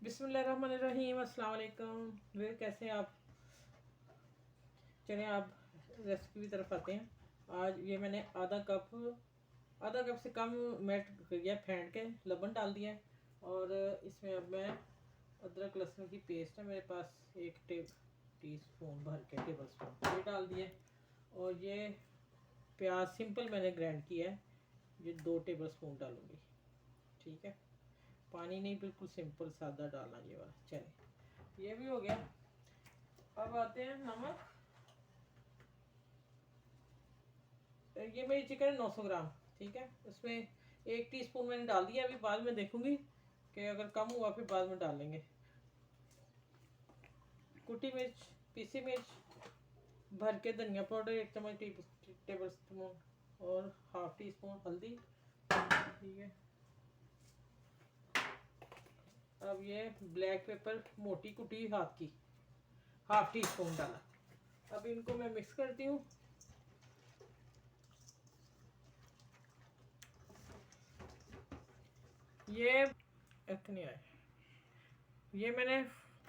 बिस्मिल्लाहिर्रहमानिर्रहीम। अस्सलाम वालेकुम। वे कैसे हैं आप? चलें आप रेसिपी की तरफ आते हैं। आज ये मैंने आधा कप से कम मेल्ट किया, फेंट के लबन डाल दिया है। और इसमें अब मैं अदरक लहसुन की पेस्ट है मेरे पास, एक टी स्पून भर के, टेबल स्पून ये डाल दिया। और ये प्याज सिंपल मैंने ग्राइंड किया है, ये 2 टेबल स्पून डालूँगी। ठीक है, पानी नहीं, बिल्कुल सिंपल सादा डालना ये वाला। चले, ये भी हो गया। अब आते हैं नमक। ये मेरी चिकन है 900 ग्राम। ठीक है, उसमें 1 टीस्पून मैंने डाल दिया। अभी बाद में देखूंगी कि अगर कम हुआ फिर बाद में डाल लेंगे। कुटी मिर्च, पीसी मिर्च, भर के धनिया पाउडर 1 चम्मच टेबल स्पून, और हाफ टी स्पून हल्दी। ठीक है, अब ये ब्लैक पेपर मोटी कुटी हाथ की, हाफ टी स्पून डाला। अब इनको मैं मिक्स करती हूँ। ये इतनी आए, ये मैंने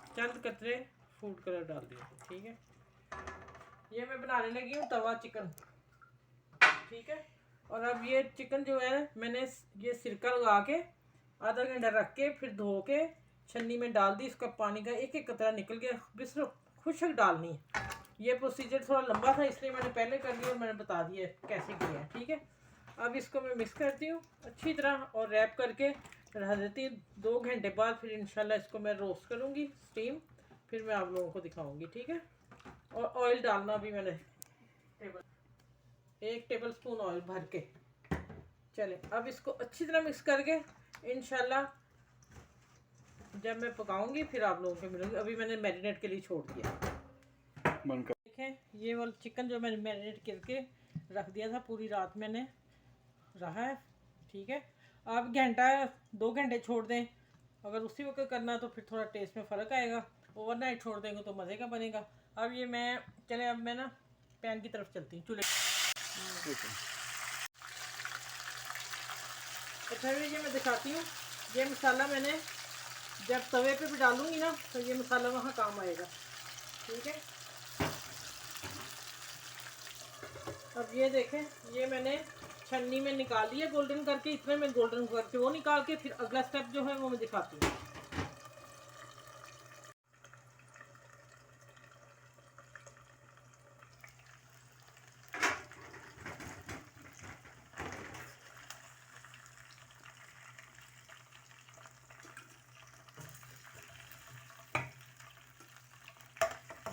चंद कतरे फूड कलर डाल दिए। ठीक है, ये मैं बनाने लगी हूँ तवा चिकन। ठीक है, और अब ये चिकन जो है मैंने ये सिरका लगा के आधा घंटा रख के फिर धो के छन्नी में डाल दी। इसका पानी का एक एक कतरा निकल गया, बिल्कुल खुशक डालनी है। ये प्रोसीजर थोड़ा लंबा था इसलिए मैंने पहले कर दिया और मैंने बता दिया कैसे किया है। ठीक है, अब इसको मैं मिक्स करती हूँ अच्छी तरह और रैप करके रख देती हूँ। 2 घंटे बाद फिर इंशाल्लाह इसको मैं रोस्ट करूँगी स्टीम, फिर मैं आप लोगों को दिखाऊंगी। ठीक है, और ऑयल डालना भी मैंने 1 टेबल स्पून ऑयल भर के। चले, अब इसको अच्छी तरह मिक्स करके इंशाल्लाह जब मैं पकाऊंगी फिर आप लोगों को मिलूंगी। अभी मैंने मैरिनेट के लिए छोड़ दिया। देखें, ये वाला चिकन जो मैंने मैरिनेट करके रख दिया था, पूरी रात मैंने रहा है। ठीक है, आप घंटा 2 घंटे छोड़ दें, अगर उसी वक्त करना तो फिर थोड़ा टेस्ट में फ़र्क आएगा। ओवरनाइट छोड़ देंगे तो मज़े का बनेगा। अब ये मैं चले, अब मैं ना पैन की तरफ चलती हूँ, चूल्हे। अच्छा, ये मैं दिखाती हूँ। ये मसाला मैंने जब तवे पे भी डालूंगी ना तो ये मसाला वहाँ काम आएगा। ठीक है, अब ये देखें, ये मैंने छन्नी में निकाल लिया गोल्डन करके। इतने में गोल्डन करके वो निकाल के फिर अगला स्टेप जो है वो मैं दिखाती हूँ।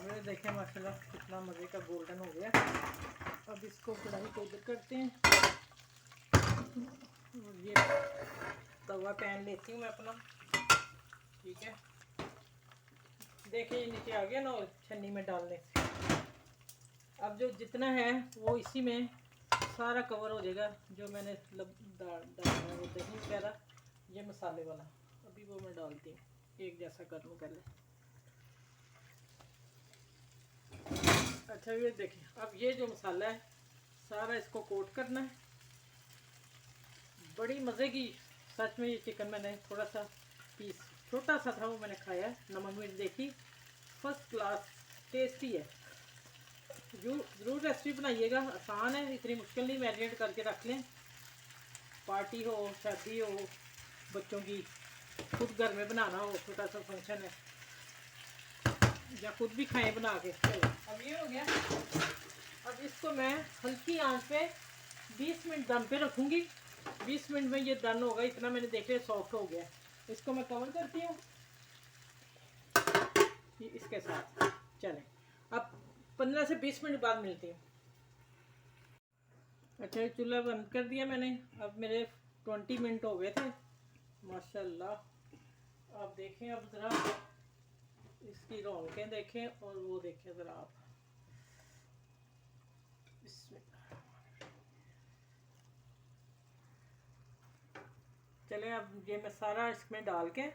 ये देखें माशाल्लाह कितना मज़े का गोल्डन हो गया। अब इसको कढ़ाई को इधर करते हैं और ये तवा पैन लेती हूँ मैं अपना। ठीक है, देखिए ये नीचे आ गया ना छन्नी में डालने से। अब जो जितना है वो इसी में सारा कवर हो जाएगा, जो मैंने डाला है वो दही वगैरह, ये मसाले वाला। अभी वो मैं डालती हूँ, एक जैसा कर लूँ पहले। अच्छा, ये देखिए, अब ये जो मसाला है सारा इसको कोट करना है। बड़ी मज़े की, सच में ये चिकन मैंने थोड़ा सा पीस छोटा सा था वो मैंने खाया है, नमक मिर्च देखी, फर्स्ट क्लास टेस्टी है। ज़रूर रेसिपी बनाइएगा, आसान है, इतनी मुश्किल नहीं। मैरिनेट करके रख लें, पार्टी हो, शादी हो, बच्चों की, खुद घर में बनाना हो, छोटा सा फंक्शन है, या खुद भी खाएं बना के। चलो, अब ये हो गया। अब इसको मैं हल्की आंच पे 20 मिनट दम पे रखूँगी। 20 मिनट में ये डन होगा। इतना मैंने देख लिया, सॉफ्ट हो गया। इसको मैं कवर करती हूँ इसके साथ। चलें, अब 15 से 20 मिनट बाद मिलती हूँ। अच्छा, चूल्हा बंद कर दिया मैंने। अब मेरे 20 मिनट हो गए थे माशाल्लाह। आप देखें, अब ज़रा इसकी रौनकें देखें और वो देखें ज़रा आप। इसमें चलें, अब ये मैं सारा इसमें डाल के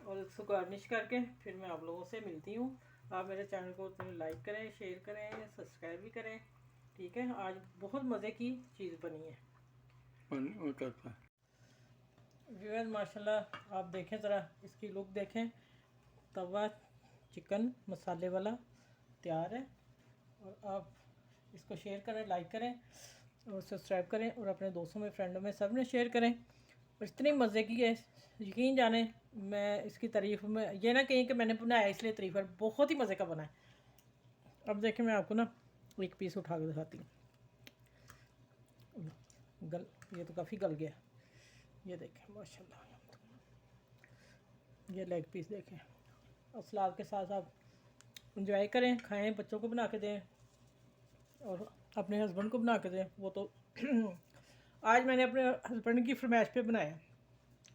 और इसको गार्निश करके फिर मैं आप लोगों से मिलती हूँ। आप मेरे चैनल को लाइक करें, शेयर करें, सब्सक्राइब भी करें। ठीक है, आज बहुत मज़े की चीज़ बनी है। व्यूअर माशाल्लाह आप देखें ज़रा इसकी लुक देखें। तवा चिकन मसाले वाला तैयार है। और आप इसको शेयर करें, लाइक करें और सब्सक्राइब करें और अपने दोस्तों में, फ्रेंडों में सब में शेयर करें। और इतनी मज़े की है, यकीन जाने मैं इसकी तारीफ़ में ये ना कहीं कि मैंने बनाया इसलिए तारीफ़ है, बहुत ही मज़े का बना है। अब देखें मैं आपको ना एक पीस उठा के दिखाती हूँ। ये तो काफ़ी गल गया। ये देखें माशाल्लाह, ये लेग पीस देखें। और सलाद के साथ आप इंजॉय करें, खाएं, बच्चों को बना के दें और अपने हस्बैंड को बना के दें। वो तो आज मैंने अपने हस्बैंड की फरमाइश पे बनाया,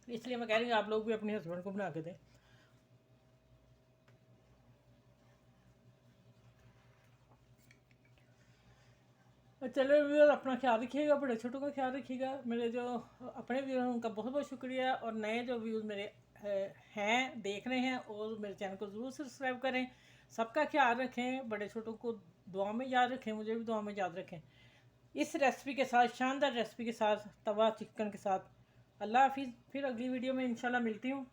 इसलिए मैं कह रही हूँ आप लोग भी अपने हस्बैंड को बना के दें। चलो व्यूअर, अपना ख्याल रखिएगा, बड़े छोटों का ख्याल रखिएगा। मेरे जो अपने व्यूअर हैं उनका बहुत बहुत शुक्रिया। और नए जो व्यूज़ मेरे हैं, देख रहे हैं, और मेरे चैनल को ज़रूर सब्सक्राइब करें। सबका ख्याल रखें, बड़े छोटों को दुआ में याद रखें, मुझे भी दुआ में याद रखें। इस रेसिपी के साथ, शानदार रेसिपी के साथ, तवा चिकन के साथ। अल्लाह हाफिज़। फिर अगली वीडियो में इंशाल्लाह मिलती हूँ।